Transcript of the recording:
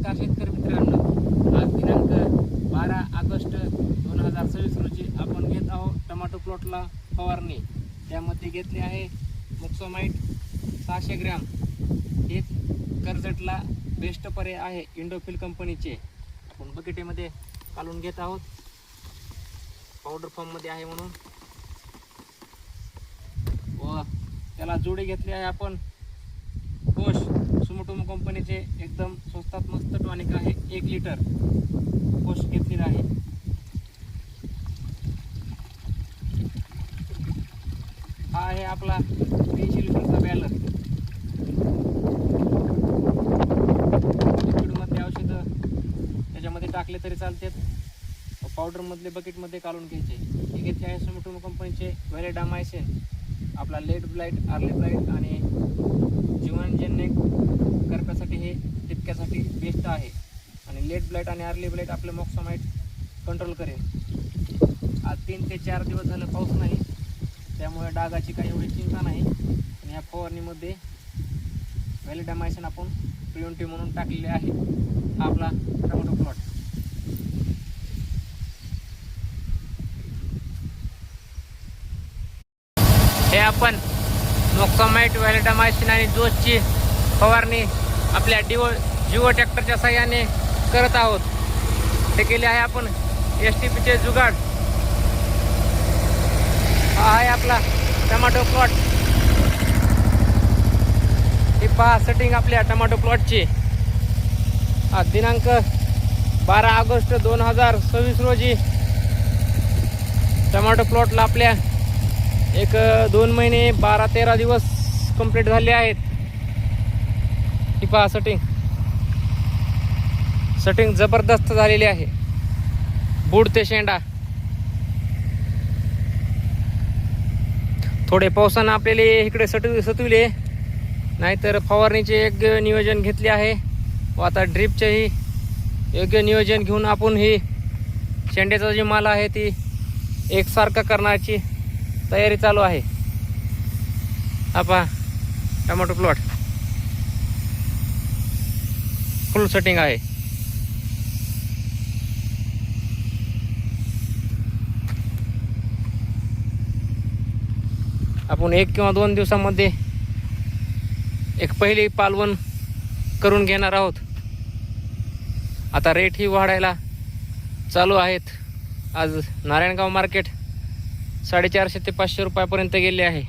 नमस्कार शेतकरी मित्रांनो, आज दिनांक 12 ऑगस्ट 2026 रोजी आपण घेत आहोत टोमॅटो प्लॉटला फवारणी. त्यामध्ये घेतले आहे मोक्सोमाइट 600 ग्रॅम. हे कर्जतला बेस्ट पर्याय आहे इंडोफिल कंपनीचे. आपण बकेटीमध्ये काढून घेत आहोत, पावडर फॉर्ममध्ये आहे म्हणून. व त्याला जोडी घेतली आहे आपण कोश सुमोटोमो कंपनीचे. एकदम स्वस्तात मस्त टॉनिक आहे. 1 लिटर कोश घेतलेला आहे. हा आहे आपला 300 लिटरचा बॅलर. लिक्विडमध्ये औषधं त्याच्यामध्ये टाकले तरी चालतात. पावडरमधले बकेटमध्ये काढून घ्यायचे. हे घेतले आहे सुमोटोमो कंपनीचे व्हॅलेडामायसिन. आपला लेट ब्लाइट, अर्ली ब्लाइट आणि जीवनजन्य करप्यासाठी हे टिपक्यासाठी बेस्ट आहे. आणि लेट ब्लाइट आणि अर्ली ब्लाइट आपले मोक्सोमाइट कंट्रोल करेल. आज 3 ते 4 दिवस झालं पाऊस नाही, त्यामुळे डागाची काही एवढी चिंता नाही. आणि ह्या फवारणीमध्ये व्हॅलिडामायसिन आपण प्रिव्हेंटिव्ह म्हणून टाकलेले आहे. हा आपला टोमॅटो प्लॉट. हे आपण मोक्सोमाइट, व्हॅलिडामायसिन आणि जोसची फवारणी आपल्या जिओ ट्रॅक्टरच्या साहाय्याने करत आहोत. ते केले आहे आपण STPचे जुगाड. हा आहे आपला टोमॅटो प्लॉट. ही पहा सेटिंग आपल्या टोमॅटो प्लॉटची. आज दिनांक 12 ऑगस्ट 2026 रोजी टोमॅटो प्लॉटला आपल्या 1-2 महिने 12-13 दिवस कंप्लीट झाले आहेत. ही पहा सेटिंग जबरदस्त झालेली आहे. बूड ते शेंडा. थोडे पावसानं आपल्याला इकडे सतविले, नाहीतर फवारणीचे योग्य नियोजन घेतले आहे. व आता ड्रिपचेही योग्य नियोजन घेऊन आपण ही शेंड्याचा जी माल आहे ती एकसारखा करण्याची तयारी चालू आहे. हा पहा टोमॅटो प्लॉट फुल सेटिंग आहे. आपण 1 किंवा 2 दिवसामध्ये एक पहिली पालवण करून घेणार आहोत. आता रेट ही वाढायला चालू आहेत. आज नारायणगाव मार्केट 450 ते 500 रुपयापर्यंत गेले आहे.